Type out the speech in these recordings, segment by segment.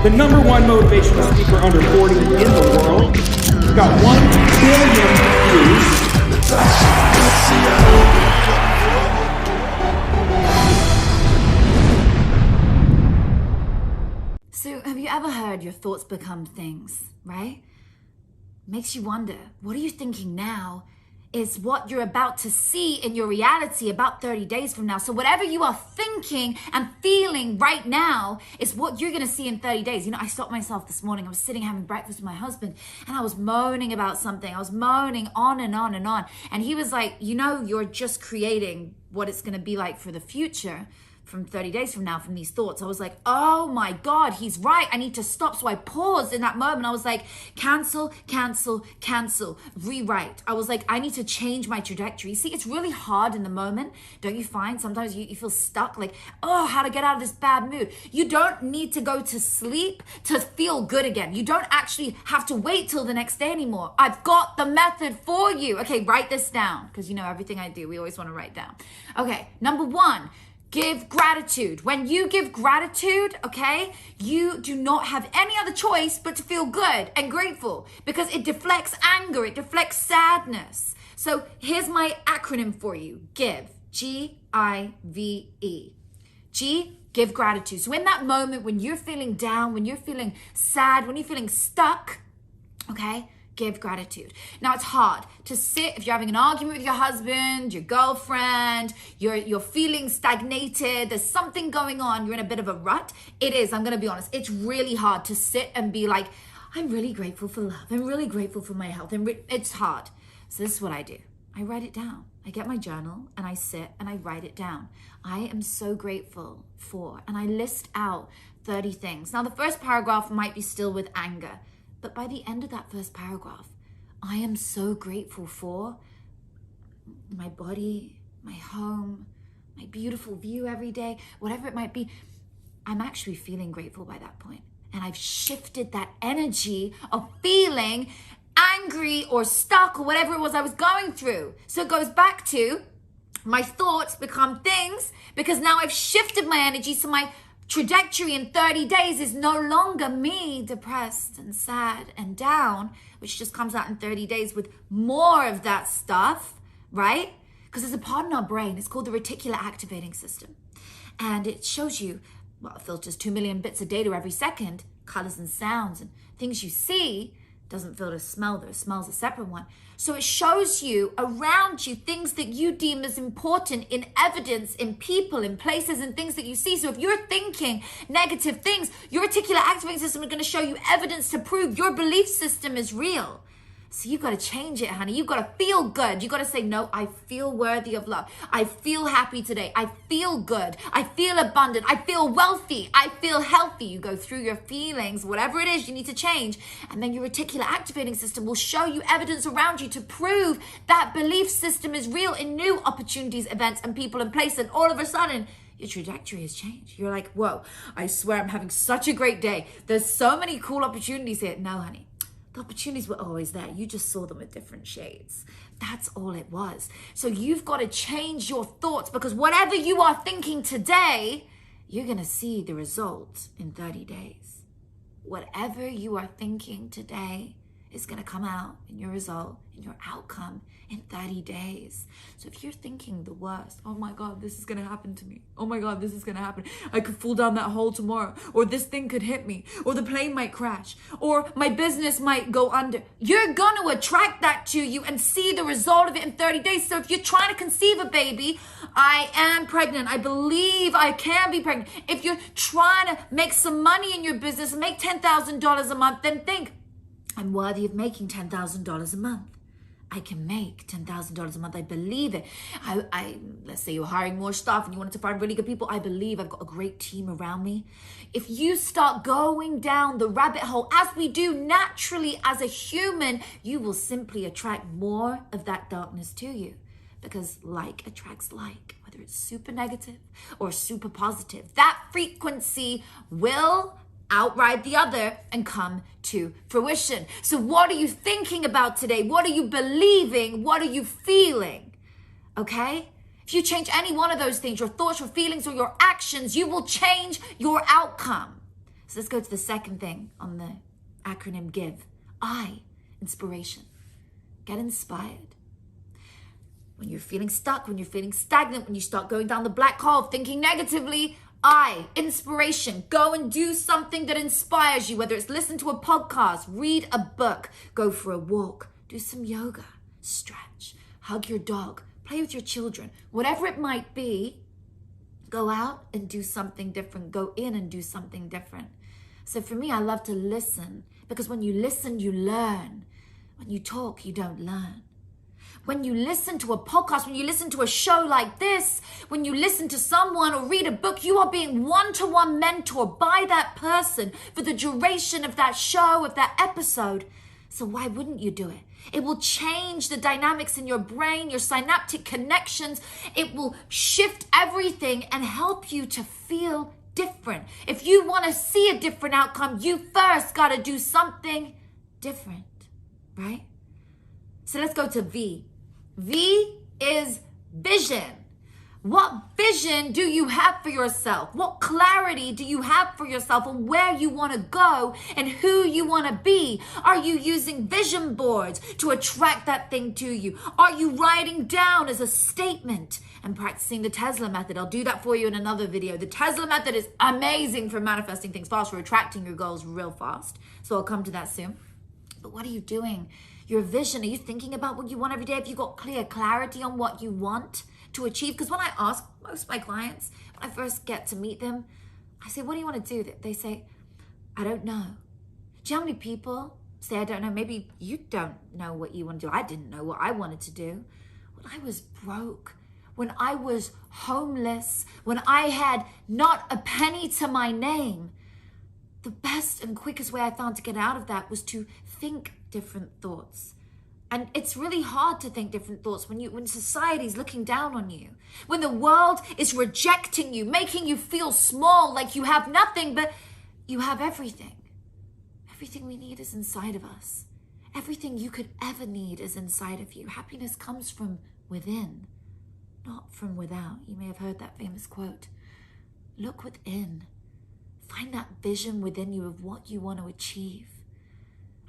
the number one motivational speaker under 40 in the world. He's got 1 billion views. So, have you ever heard your thoughts become things, right? Makes you wonder, what are you thinking now is what you're about to see in your reality about 30 days from now. So whatever you are thinking and feeling right now is what you're going to see in 30 days. You know, I stopped myself this morning. I was sitting having breakfast with my husband and I was moaning about something. I was moaning on and on and on. And he was like, you know, you're just creating what it's going to be like for the future from 30 days from now, from these thoughts. I was like, oh my God, he's right. I need to stop. So I paused in that moment. I was like, cancel, cancel, cancel, rewrite. I was like, I need to change my trajectory. See, it's really hard in the moment. Don't you find sometimes you feel stuck, like, oh, how to get out of this bad mood. You don't need to go to sleep to feel good again. You don't actually have to wait till the next day anymore. I've got the method for you. Okay, write this down, because you know everything I do, we always want to write down. Okay, number 1, give gratitude. When you give gratitude, okay, you do not have any other choice but to feel good and grateful, because it deflects anger, it deflects sadness. So here's my acronym for you. Give. G-I-V-E. G, give gratitude. So in that moment when you're feeling down, when you're feeling sad, when you're feeling stuck, okay, give gratitude. Now, it's hard to sit if you're having an argument with your husband, your girlfriend, you're feeling stagnated, there's something going on, you're in a bit of a rut. It is, I'm going to be honest, it's really hard to sit and be like, I'm really grateful for love. I'm really grateful for my health. It's hard. So this is what I do. I write it down. I get my journal and I sit and I write it down. I am so grateful for, and I list out 30 things. Now, the first paragraph might be still with anger, but by the end of that first paragraph, I am so grateful for my body, my home, my beautiful view every day, whatever it might be. I'm actually feeling grateful by that point. And I've shifted that energy of feeling angry or stuck or whatever it was I was going through. So it goes back to my thoughts become things, because now I've shifted my energy. So my trajectory in 30 days is no longer me depressed and sad and down, which just comes out in 30 days with more of that stuff, right? Because there's a part in our brain, it's called the reticular activating system. And it shows you, well, it filters 2 million bits of data every second, colors and sounds and things you see. Doesn't filter smell, though. Smell's a separate one. So it shows you around you things that you deem as important in evidence, in people, in places, and things that you see. So if you're thinking negative things, your reticular activating system is going to show you evidence to prove your belief system is real. So you've got to change it, honey. You've got to feel good. You've got to say, no, I feel worthy of love. I feel happy today. I feel good. I feel abundant. I feel wealthy. I feel healthy. You go through your feelings, whatever it is you need to change. And then your reticular activating system will show you evidence around you to prove that belief system is real in new opportunities, events, and people and places. And all of a sudden, your trajectory has changed. You're like, whoa, I swear I'm having such a great day. There's so many cool opportunities here. No, honey. The opportunities were always there. You just saw them with different shades. That's all it was. So you've got to change your thoughts, because whatever you are thinking today, you're going to see the results in 30 days. Whatever you are thinking today is going to come out in your result, in your outcome in 30 days. So if you're thinking the worst, oh my God, this is going to happen to me. Oh my God, this is going to happen. I could fall down that hole tomorrow, or this thing could hit me, or the plane might crash, or my business might go under. You're going to attract that to you and see the result of it in 30 days. So if you're trying to conceive a baby, I am pregnant. I believe I can be pregnant. If you're trying to make some money in your business, make $10,000 a month, then think, I'm worthy of making $10,000 a month. I can make $10,000 a month. I believe it. Let's say you're hiring more staff and you wanted to find really good people. I believe I've got a great team around me. If you start going down the rabbit hole, as we do naturally as a human, you will simply attract more of that darkness to you, because like attracts like, whether it's super negative or super positive. That frequency will outride the other and come to fruition. So what are you thinking about today? What are you believing? What are you feeling? Okay? If you change any one of those things, your thoughts, your feelings, or your actions, you will change your outcome. So let's go to the second thing on the acronym GIVE. I, inspiration. Get inspired. When you're feeling stuck, when you're feeling stagnant, when you start going down the black hole, thinking negatively, I, inspiration. Go and do something that inspires you, whether it's listen to a podcast, read a book, go for a walk, do some yoga, stretch, hug your dog, play with your children, whatever it might be. Go out and do something different. Go in and do something different. So for me, I love to listen, because when you listen, you learn. When you talk, you don't learn. When you listen to a podcast, when you listen to a show like this, when you listen to someone or read a book, you are being one-to-one mentored by that person for the duration of that show, of that episode. So why wouldn't you do it? It will change the dynamics in your brain, your synaptic connections. It will shift everything and help you to feel different. If you want to see a different outcome, you first got to do something different, right? So let's go to V. V is vision. What vision do you have for yourself? What clarity do you have for yourself on where you want to go and who you want to be? Are you using vision boards to attract that thing to you? Are you writing down as a statement and practicing the Tesla method? I'll do that for you in another video. The Tesla method is amazing for manifesting things fast, for attracting your goals real fast. So I'll come to that soon. But what are you doing? Your vision, are you thinking about what you want every day? Have you got clear clarity on what you want to achieve? Because when I ask most of my clients, when I first get to meet them, I say, what do you want to do? They say, I don't know. Do you know how many people say, I don't know? Maybe you don't know what you want to do. I didn't know what I wanted to do. When I was broke, when I was homeless, when I had not a penny to my name, the best and quickest way I found to get out of that was to think different thoughts. And it's really hard to think different thoughts when society's looking down on you, when the world is rejecting you, making you feel small, like you have nothing, but you have everything. Everything we need is inside of us. Everything you could ever need is inside of you. Happiness comes from within, not from without. You may have heard that famous quote. Look within. Find that vision within you of what you want to achieve.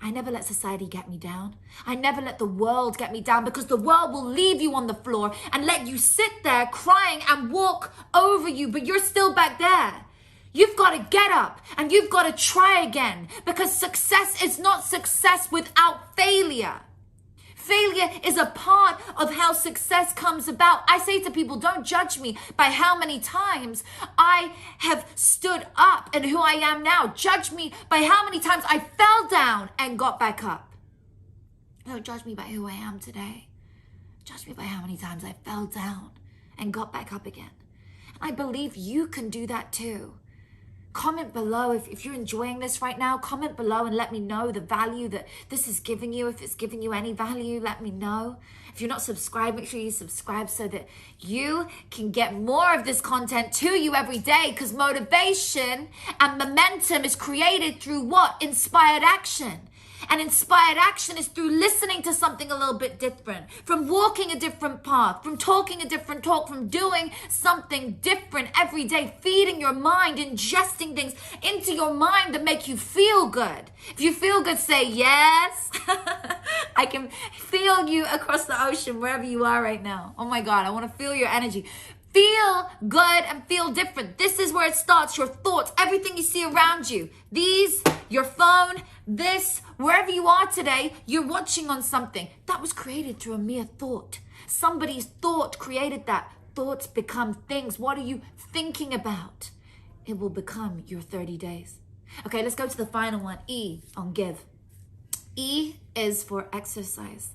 I never let society get me down. I never let the world get me down, because the world will leave you on the floor and let you sit there crying and walk over you, but you're still back there. You've got to get up and you've got to try again, because success is not success without failure. Failure is a part of how success comes about. I say to people, don't judge me by how many times I have stood up and who I am now. Judge me by how many times I fell down and got back up. Don't judge me by who I am today. Judge me by how many times I fell down and got back up again. And I believe you can do that too. Comment below if you're enjoying this right now. Comment below and let me know the value that this is giving you. If it's giving you any value, let me know. If you're not subscribed, make sure you subscribe so that you can get more of this content to you every day, because motivation and momentum is created through what? Inspired action. And inspired action is through listening to something a little bit different, from walking a different path, from talking a different talk, from doing something different every day, feeding your mind, ingesting things into your mind that make you feel good. If you feel good, say yes. I can feel you across the ocean, wherever you are right now. Oh my God, I want to feel your energy. Feel good and feel different. This is where it starts. Your thoughts, everything you see around you. These, your phone, this, wherever you are today, you're watching on something. That was created through a mere thought. Somebody's thought created that. Thoughts become things. What are you thinking about? It will become your 30 days. Okay, let's go to the final one. E on give. E is for exercise.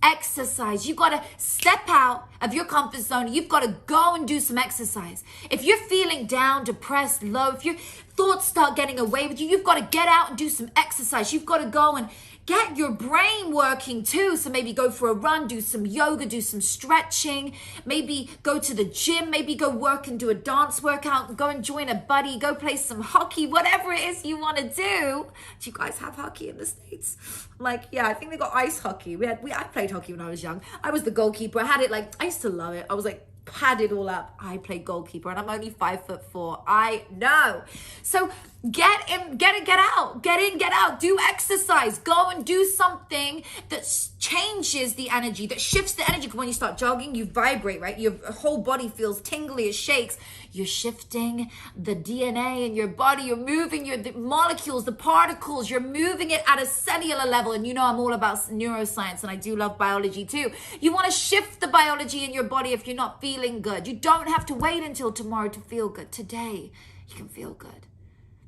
Exercise. You got to step out of your comfort zone. You've got to go and do some exercise. If you're feeling down, depressed, low, if your thoughts start getting away with you, you've got to get out and do some exercise. You've got to go and get your brain working too. So maybe go for a run, do some yoga, do some stretching, maybe go to the gym, maybe go work and do a dance workout, go and join a buddy, go play some hockey, whatever it is you want to do. Do you guys have hockey in the States? Like, yeah, I think they got ice hockey. I played hockey when I was young. I was the goalkeeper. I used to love it. I was like pad it all up. I play goalkeeper and I'm only 5'4". I know. So get in, get out, get in, get out, do exercise, go and do something that changes the energy, that shifts the energy. When you start jogging, you vibrate, right? Your whole body feels tingly, it shakes. You're shifting the DNA in your body. You're moving the molecules, the particles. You're moving it at a cellular level. And you know I'm all about neuroscience, and I do love biology too. You want to shift the biology in your body if you're not feeling good. You don't have to wait until tomorrow to feel good. Today, you can feel good.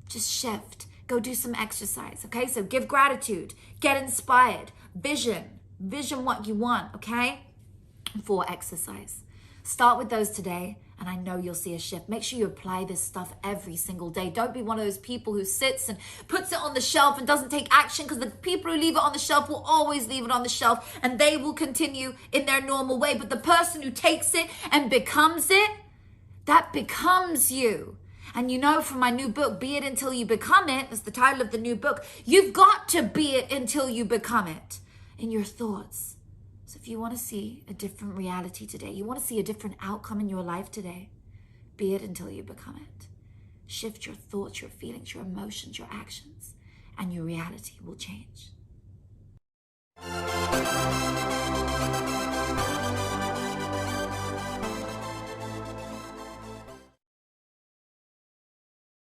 Just shift. Go do some exercise, okay? So give gratitude. Get inspired. Vision what you want, okay? For exercise. Start with those today, and I know you'll see a shift. Make sure you apply this stuff every single day. Don't be one of those people who sits and puts it on the shelf and doesn't take action, because the people who leave it on the shelf will always leave it on the shelf, and they will continue in their normal way. But the person who takes it and becomes it, that becomes you. And you know, from my new book, Be It Until You Become It, that's the title of the new book, you've got to be it until you become it in your thoughts. So if you want to see a different reality today, you want to see a different outcome in your life today, be it until you become it. Shift your thoughts, your feelings, your emotions, your actions, and your reality will change.